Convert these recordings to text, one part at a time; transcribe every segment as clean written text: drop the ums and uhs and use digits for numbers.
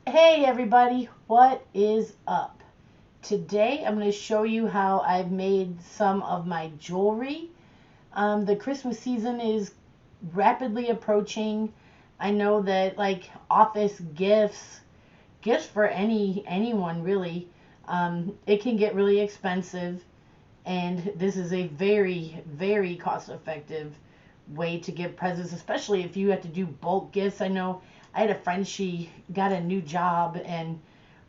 Hey everybody, what is up? Today I'm going to show you how I've made some of my jewelry. The Christmas season is rapidly approaching. I know that like office gifts for anyone really, it can get really expensive, and this is a very cost effective way to give presents, especially if you have to do bulk gifts. I know I had a friend, she got a new job, and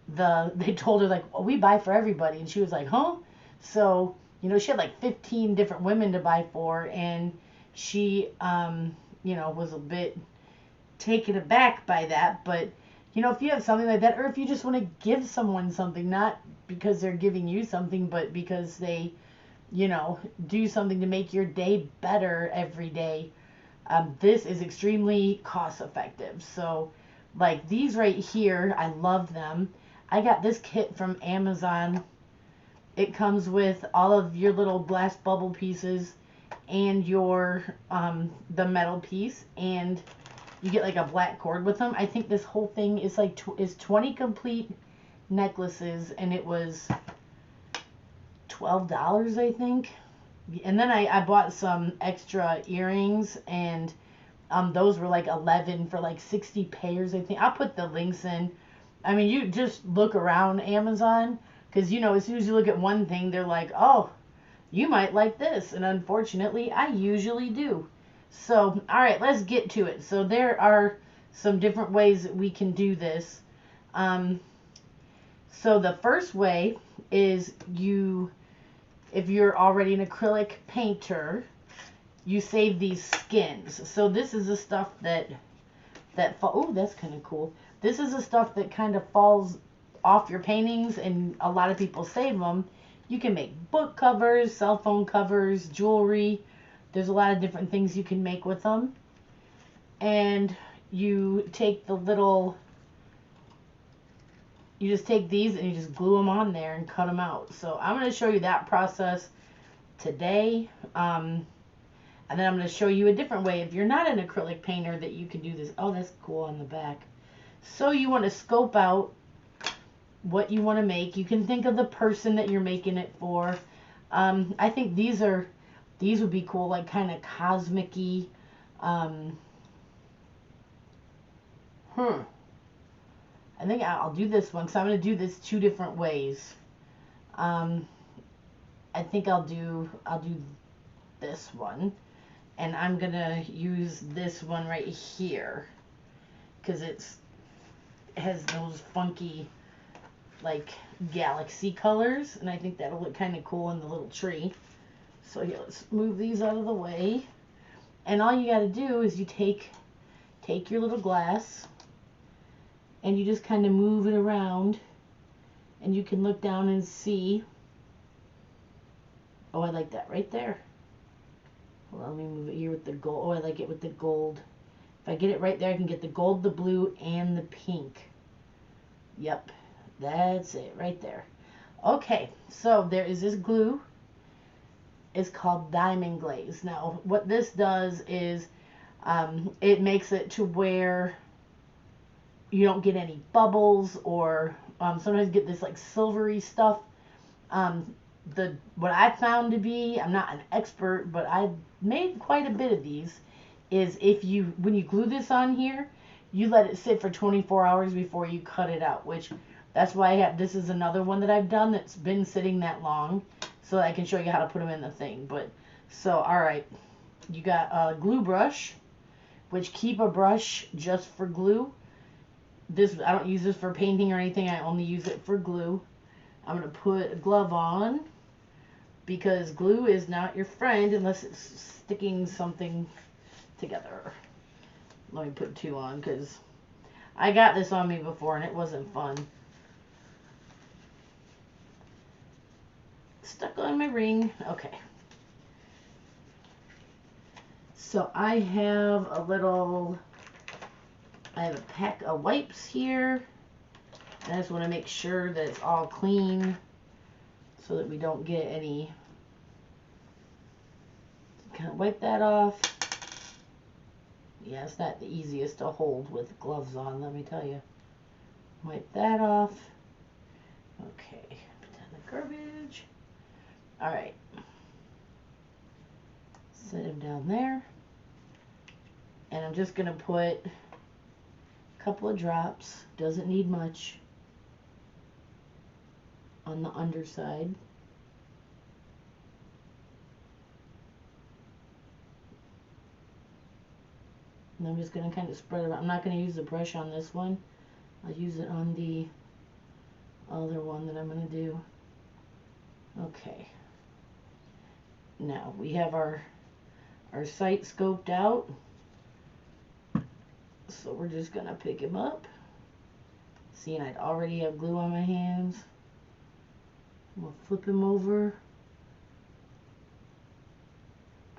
they told her like, well, we buy for everybody, and she was like, huh? So she had like 15 different women to buy for, and she was a bit taken aback by that. But if you have something like that, or if you just want to give someone something, not because they're giving you something, but because they do something to make your day better every day, this is extremely cost effective. So, like these right here, I love them. I got this kit from Amazon. It comes with all of your little glass bubble pieces and your the metal piece, and you get like a black cord with them. I think this whole thing is like is 20 complete necklaces, and it was $12, I think. And then I bought some extra earrings, and those were like 11 for like 60 pairs, I think. I'll put the links in. I mean, you just look around Amazon, because as soon as you look at one thing, they're like, oh, you might like this. And unfortunately, I usually do. So, all right, let's get to it. So, there are some different ways that we can do this. Um, so, the first way is if you're already an acrylic painter, you save these skins. So, this is the stuff oh, that's kind of cool. This is the stuff that kind of falls off your paintings, and a lot of people save them. You can make book covers, cell phone covers, jewelry. There's a lot of different things you can make with them. And you take you just take these and you just glue them on there and cut them out. So I'm going to show you that process today. And then I'm going to show you a different way, if you're not an acrylic painter, that you can do this. Oh, that's cool on the back. So you want to scope out what you want to make. You can think of the person that you're making it for. I think these would be cool, like kind of cosmic-y. Um, hmm. I think I'll do this one because I'm going to do this two different ways. Um, I think I'll do this one, and I'm gonna use this one right here because it has those funky like galaxy colors, and I think that'll look kind of cool in the little tree. So here, let's move these out of the way. And all you got to do is you take your little glass, and you just kind of move it around, and you can look down and see. Oh, I like that right there. Well, let me move it here with the gold. Oh, I like it with the gold. If I get it right there, I can get the gold, the blue, and the pink. Yep, that's it right there. Okay, so there is this glue. It's called Diamond Glaze. Now, what this does is it makes it to where you don't get any bubbles, or sometimes get this like silvery stuff. Um, what I found to be, I'm not an expert, but I've made quite a bit of these, is when you glue this on here, you let it sit for 24 hours before you cut it out, which that's why this is another one that I've done that's been sitting that long, so I can show you how to put them in the thing. But so, all right, you got a glue brush, which keep a brush just for glue. I don't use this for painting or anything. I only use it for glue. I'm going to put a glove on, because glue is not your friend unless it's sticking something together. Let me put two on, because I got this on me before and it wasn't fun. Stuck on my ring. Okay. So I have a pack of wipes here. I just want to make sure that it's all clean so that we don't get any. Kind of wipe that off. Yeah, it's not the easiest to hold with gloves on, let me tell you. Wipe that off. Okay, put that in the garbage. Alright. Set him down there. And I'm just going to put a couple of drops. Doesn't need much. On the underside. And I'm just going to kind of spread it out. I'm not going to use the brush on this one. I'll use it on the other one that I'm going to do. Okay. Now we have our site scoped out. So we're just going to pick him up. See, and I'd already have glue on my hands. We'll flip him over.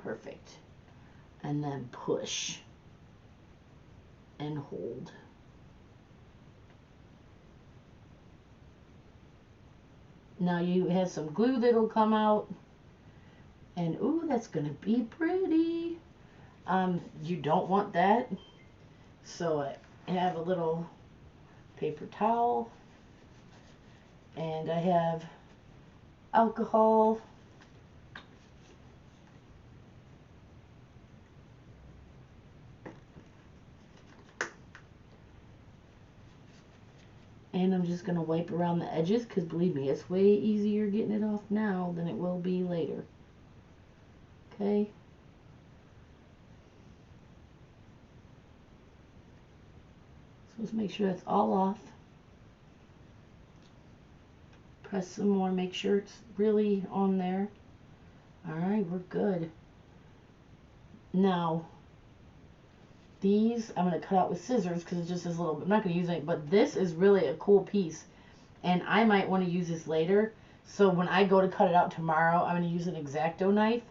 Perfect. And then push and hold. Now you have some glue that'll come out. And ooh, that's gonna be pretty. You don't want that. So I have a little paper towel. And I have alcohol. And I'm just going to wipe around the edges because believe me, it's way easier getting it off now than it will be later. Okay. So let's make sure that's all off. Press some more, make sure it's really on there. Alright, we're good. Now, these I'm going to cut out with scissors because it's just this little bit. I'm not going to use it, but this is really a cool piece. And I might want to use this later. So when I go to cut it out tomorrow, I'm going to use an X-Acto knife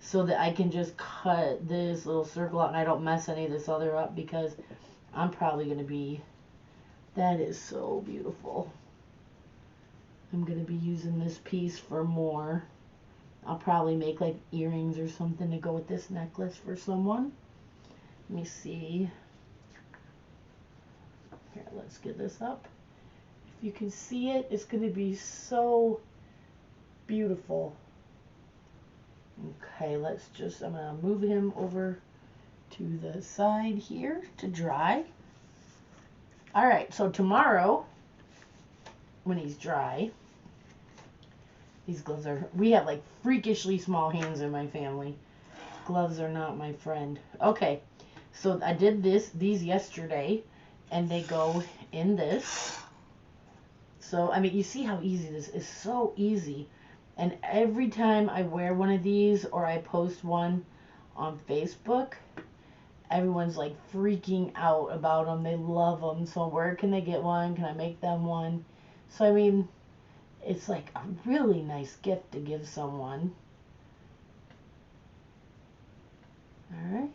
so that I can just cut this little circle out and I don't mess any of this other up because I'm probably going to be... That is so beautiful. I'm going to be using this piece for more. I'll probably make like earrings or something to go with this necklace for someone. Let me see. Here, let's get this up. If you can see it, it's going to be so beautiful. Okay, let's just, I'm going to move him over to the side here to dry. Alright, so tomorrow, when he's dry, these gloves are, we have like freakishly small hands in my family. Gloves are not my friend. Okay. So I did these yesterday, and they go in this. So, I mean, you see how easy this is. So easy. And every time I wear one of these or I post one on Facebook, everyone's like freaking out about them. They love them. So where can they get one? Can I make them one? So, I mean, it's like a really nice gift to give someone. Alright.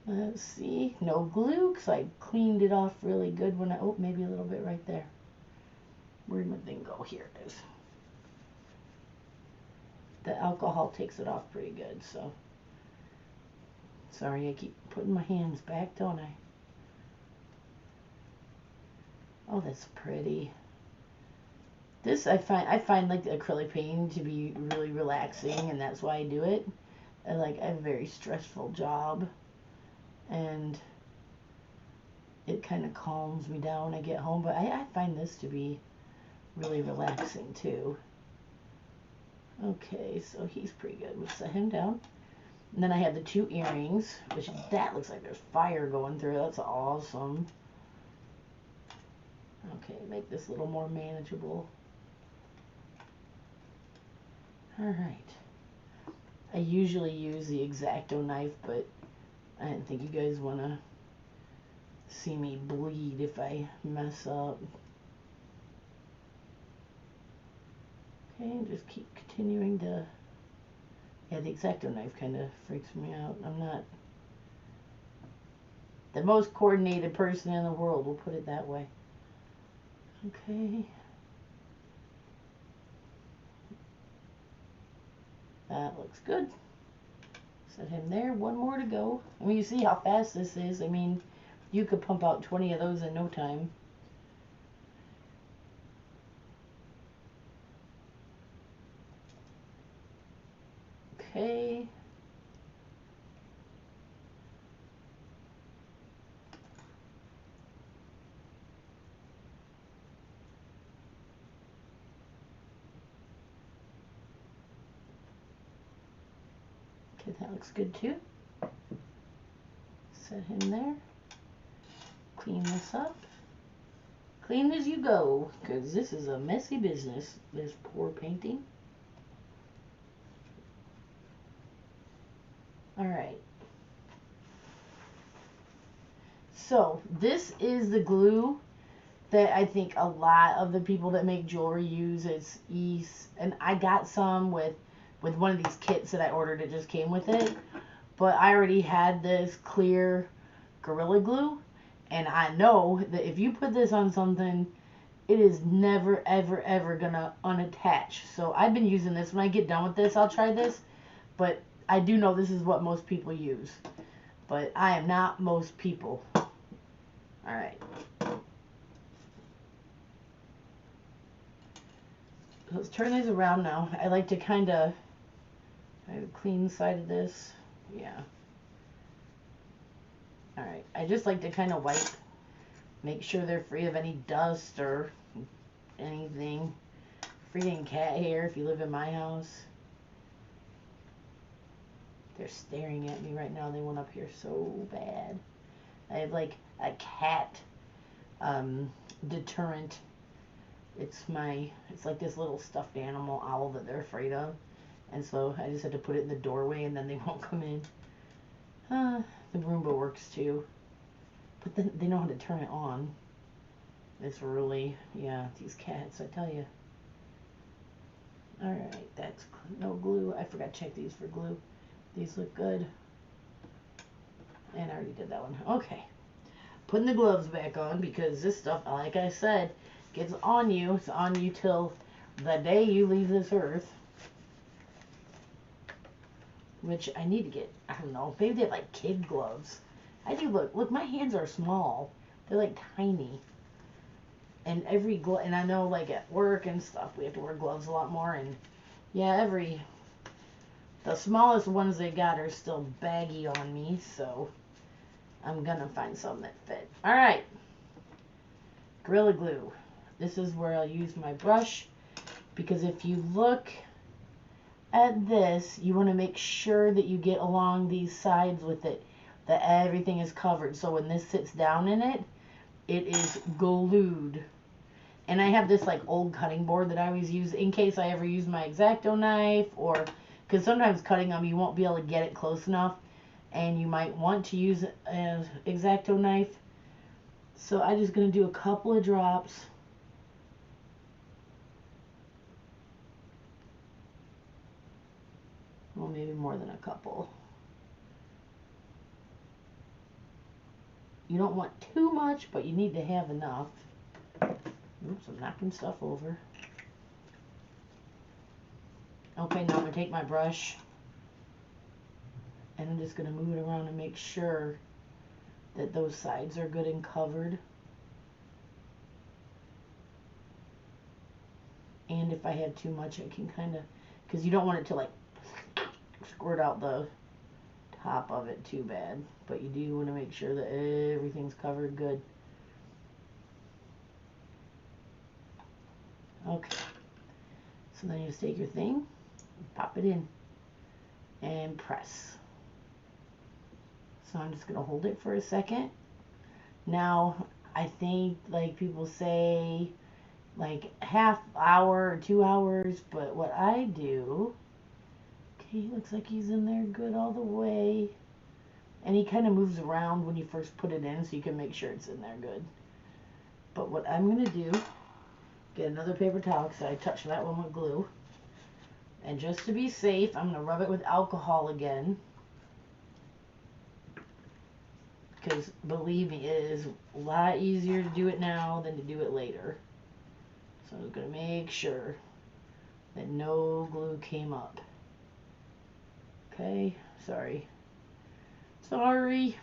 Let's see, no glue because I cleaned it off really good when I, oh, maybe a little bit right there. Where'd my thing go? Here it is. The alcohol takes it off pretty good, so. Sorry, I keep putting my hands back, don't I? Oh, that's pretty. This I find like the acrylic painting to be really relaxing, and that's why I do it. I have a very stressful job. And it kind of calms me down when I get home. But I find this to be really relaxing too. Okay, so he's pretty good. We'll set him down. And then I have the 2 earrings, which that looks like there's fire going through. That's awesome. Okay, make this a little more manageable. Alright. I usually use the X-Acto knife, but I didn't think you guys want to see me bleed if I mess up. Okay, just keep continuing to... Yeah, the X-Acto knife kind of freaks me out. I'm not the most coordinated person in the world, we'll put it that way. Okay. That looks good. Set him there. One more to go. I mean, you see how fast this is. I mean, You could pump out 20 of those in no time. Okay. Okay, that looks good too. Set him there. Clean this up. Clean as you go, because this is a messy business, this poor painting. Alright. So, this is the glue that I think a lot of the people that make jewelry use. It's and I got some with one of these kits that I ordered. It just came with it. But I already had this clear Gorilla Glue, and I know that if you put this on something, it is never, ever, ever gonna unattach. So I've been using this. When I get done with this, I'll try this. But I do know this is what most people use. But I am not most people. Alright. Let's turn these around now. I like to kind of clean side of this. Yeah. Alright. I just like to kind of wipe. Make sure they're free of any dust or anything. Freaking cat hair if you live in my house. They're staring at me right now. They went up here so bad. I have like a cat deterrent. It's like this little stuffed animal owl that they're afraid of. And so I just had to put it in the doorway and then they won't come in. The Roomba works too. But then they know how to turn it on. It's really, yeah, these cats, I tell you. Alright, that's no glue. I forgot to check these for glue. These look good. And I already did that one. Okay. Putting the gloves back on because this stuff, like I said, gets on you. It's on you till the day you leave this earth. Which I need to get, I don't know, maybe they have like kid gloves. I do look, my hands are small. They're like tiny. And every glove, and I know like at work and stuff, we have to wear gloves a lot more. And yeah, the smallest ones they got are still baggy on me. So I'm gonna find some that fit. Alright. Gorilla Glue. This is where I'll use my brush. Because if you look at this, you want to make sure that you get along these sides with it, that everything is covered. So when this sits down in it, it is glued. And I have this like old cutting board that I always use in case I ever use my X-Acto knife, or because sometimes cutting them you won't be able to get it close enough and you might want to use an X-Acto knife. So I'm just going to do a couple of drops. Well, maybe more than a couple. You don't want too much, but you need to have enough. Oops, I'm knocking stuff over. Okay, now I'm going to take my brush and I'm just going to move it around and make sure that those sides are good and covered. And if I have too much, I can kind of, because you don't want it to like squirt out the top of it too bad, but you do want to make sure that everything's covered good. Okay, so then you just take your thing, pop it in, and press. So I'm just going to hold it for a second. Now, I think like people say like half hour or 2 hours, but what I do, okay, looks like he's in there good all the way. And he kind of moves around when you first put it in so you can make sure it's in there good. But what I'm going to do, get another paper towel because I touched that one with glue. And just to be safe, I'm going to rub it with alcohol again. Because believe me, it is a lot easier to do it now than to do it later. So I'm going to make sure that no glue came up. Okay, sorry. Sorry.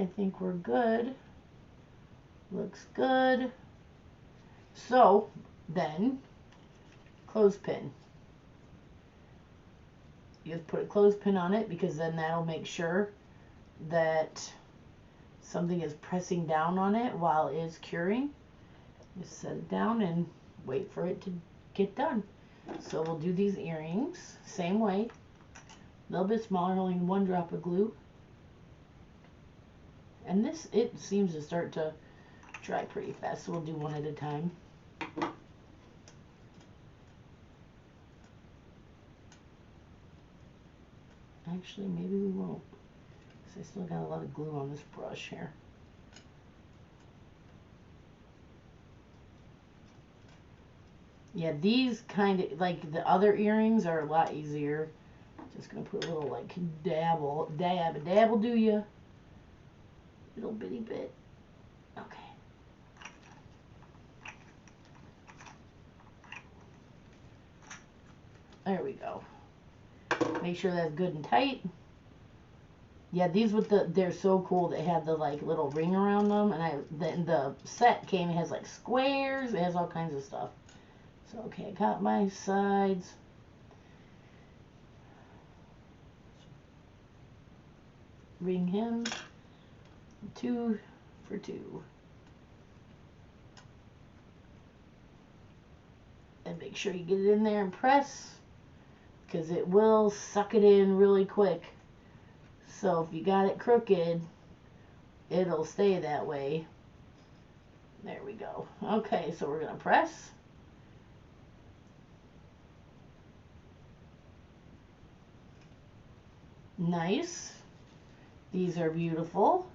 I think we're good. Looks good. So then, clothespin. You just put a clothespin on it because then that'll make sure that something is pressing down on it while it's curing. Just set it down and wait for it to get done. So we'll do these earrings same way. A little bit smaller, only 1 drop of glue. And this, it seems to start to dry pretty fast, so we'll do one at a time. Actually, maybe we won't, because I still got a lot of glue on this brush here. Yeah, these kind of, like the other earrings are a lot easier. Just gonna put a little like dab will do ya. Little bitty bit. Okay. There we go. Make sure that's good and tight. Yeah, these with they're so cool. They have the like little ring around them, and the set came, it has like squares, it has all kinds of stuff. So okay, I got my sides. Ring him 2 for 2. And make sure you get it in there and press, because it will suck it in really quick. So if you got it crooked, it'll stay that way. There we go. Okay, so we're gonna press. Nice. These are beautiful.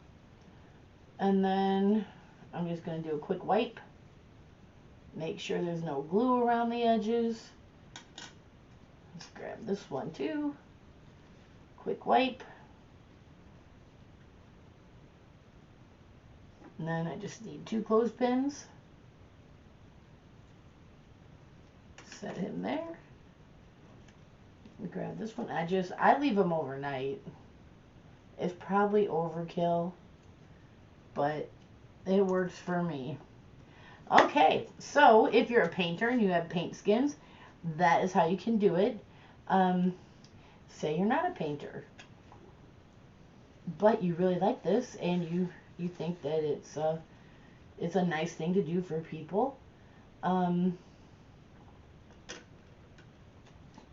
And then I'm just going to do a quick wipe. Make sure there's no glue around the edges. Let's grab this one too. Quick wipe. And then I just need 2 clothespins. Set him there. Grab this one. I leave them overnight. It's probably overkill, but it works for me. Okay, so if you're a painter and you have paint skins, that is how you can do it. Say you're not a painter, but you really like this and you think that it's a nice thing to do for people.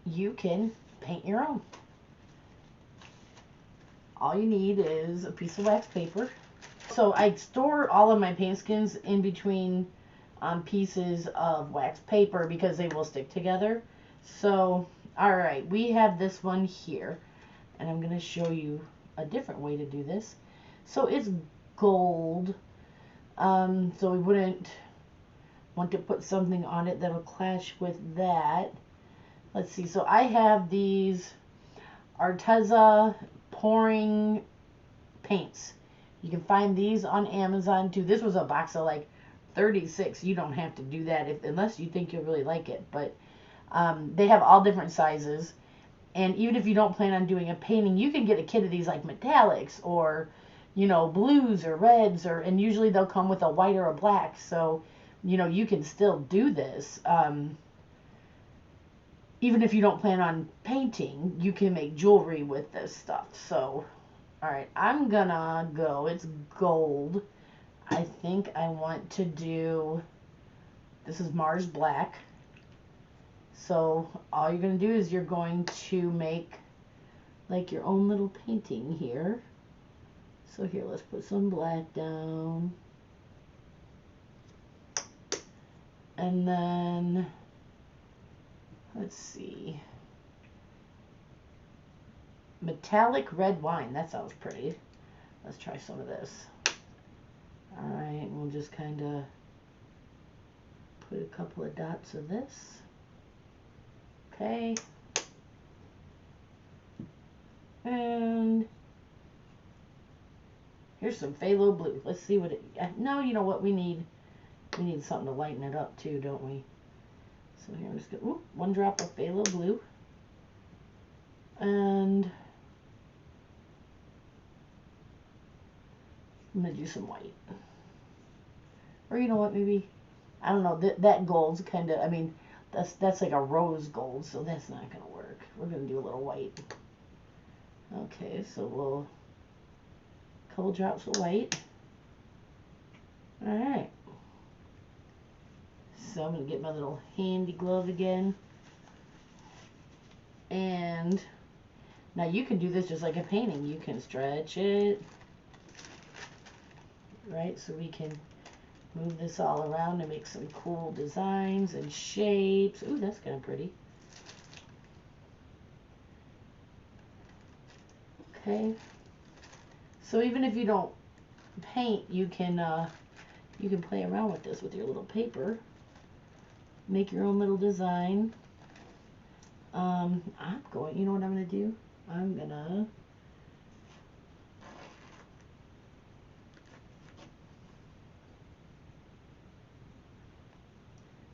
You can paint your own. All you need is a piece of wax paper. So I store all of my paint skins in between pieces of wax paper because they will stick together. So, alright, we have this one here, and I'm going to show you a different way to do this. So it's gold, so we wouldn't want to put something on it that'll clash with that. Let's see, so I have these Arteza pouring paints. You can find these on Amazon too. This was a box of like 36. You don't have to do that unless you think you'll really like it. But they have all different sizes. And even if you don't plan on doing a painting, you can get a kit of these like metallics or, you know, blues or reds, and usually they'll come with a white or a black. So, you know, you can still do this. Even if you don't plan on painting, you can make jewelry with this stuff. So, alright, I'm gonna go, it's gold. I think I want to do, this is Mars Black. So, all you're gonna do is you're going to make like your own little painting here. So here, let's put some black down. And then, let's see. Metallic red wine. That sounds pretty. Let's try some of this. Alright, we'll just kind of put a couple of dots of this. Okay. And here's some phthalo blue. Let's see what it... No, you know what? We need something to lighten it up too, don't we? So here, I'm just going to... 1 drop of phthalo blue. And I'm going to do some white. Or you know what, maybe, I don't know, that gold's kind of, I mean, that's like a rose gold, so that's not going to work. We're going to do a little white. Okay, so we'll, couple drops of white. Alright. So I'm going to get my little handy glove again. And now you can do this just like a painting. You can stretch it, right? So we can move this all around to make some cool designs and shapes. Ooh, that's kind of pretty. Okay. So even if you don't paint, you can play around with this with your little paper. Make your own little design. You know what I'm going to do? I'm going to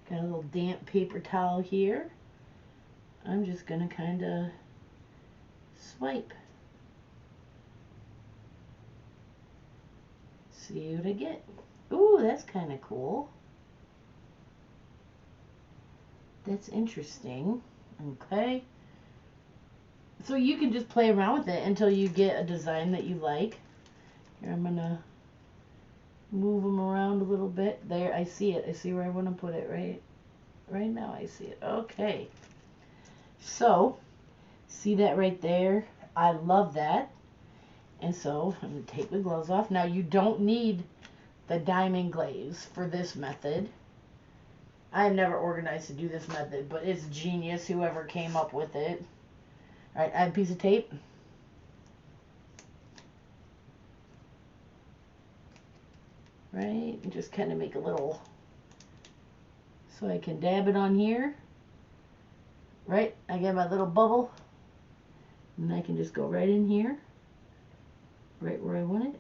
got a little damp paper towel here. I'm just going to kind of swipe. See what I get. Ooh, that's kind of cool. That's interesting. Okay. So you can just play around with it until you get a design that you like. Here, I'm going to move them around a little bit. There, I see it. I see where I want to put it, right now I see it. Okay. So, see that right there? I love that. And so, I'm going to take the gloves off. Now, you don't need the diamond glaze for this method. I have never organized to do this method, but it's genius, whoever came up with it. Alright, I have a piece of tape. Right, and just kind of make a little, so I can dab it on here. Right, I get my little bubble, and I can just go right in here, right where I want it.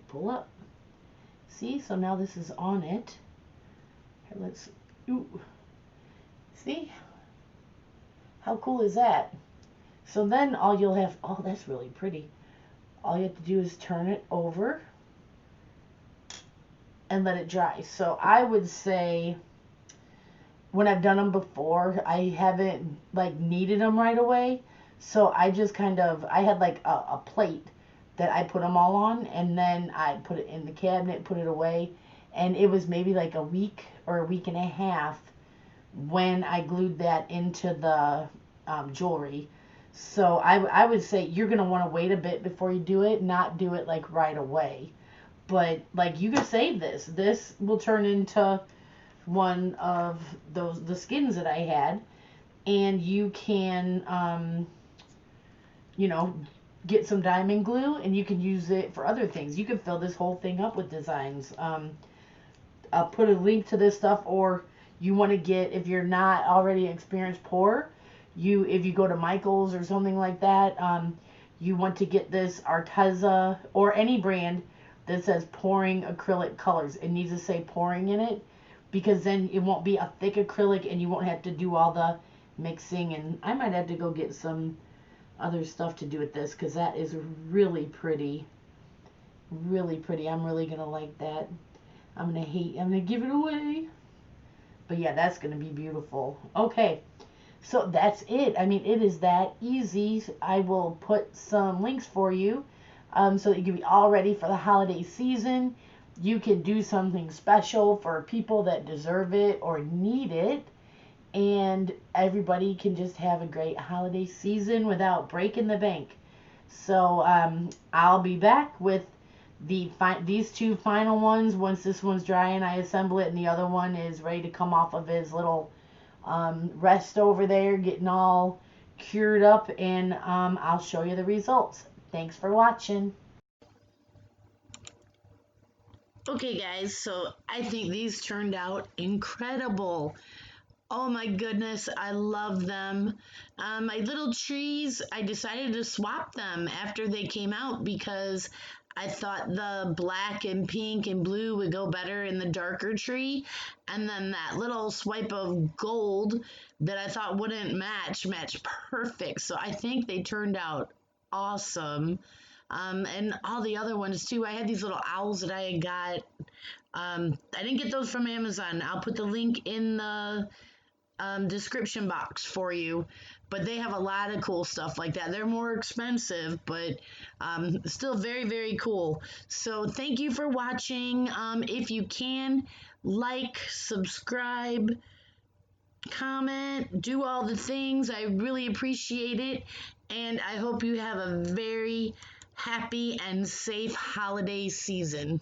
Pull up. See, so now this is on it. Here, let's, ooh. See? How cool is that? So then all you'll have, oh, that's really pretty. All you have to do is turn it over and let it dry. So I would say, when I've done them before, I haven't like kneaded them right away. So I just kind of, I had like a plate that I put them all on, and then I put it in the cabinet, put it away, and it was maybe like a week or a week and a half when I glued that into the jewelry. So I would say you're going to want to wait a bit before you do it, not do it like right away. But like, you can save this. This will turn into one of the skins that I had, and you can you know, get some diamond glue and you can use it for other things. You can fill this whole thing up with designs. I'll put a link to this stuff, or you want to get, if you're not already an experienced pourer, if you go to Michael's or something like that, you want to get this Arteza or any brand that says pouring acrylic colors. It needs to say pouring in it, because then it won't be a thick acrylic and you won't have to do all the mixing. And I might have to go get some other stuff to do with this, because that is really pretty. Really pretty. I'm really going to like that. I'm going to give it away. But yeah, that's going to be beautiful. Okay. So that's it. I mean, it is that easy. I will put some links for you so that you can be all ready for the holiday season. You can do something special for people that deserve it or need it. And everybody can just have a great holiday season without breaking the bank. So I'll be back with these two final ones once this one's dry and I assemble it, and the other one is ready to come off of his little rest over there, getting all cured up, and I'll show you the results. Thanks for watching. Okay guys, so I think these turned out incredible. Oh my goodness, I love them. My little trees, I decided to swap them after they came out because I thought the black and pink and blue would go better in the darker tree. And then that little swipe of gold that I thought wouldn't match perfect. So I think they turned out awesome. and all the other ones too. I had these little owls that I had got. I didn't get those from Amazon. I'll put the link in the description box for you, but they have a lot of cool stuff like that. They're more expensive, but still very, very cool. So thank you for watching. If you can, like, subscribe, comment, do all the things. I really appreciate it, and I hope you have a very happy and safe holiday season.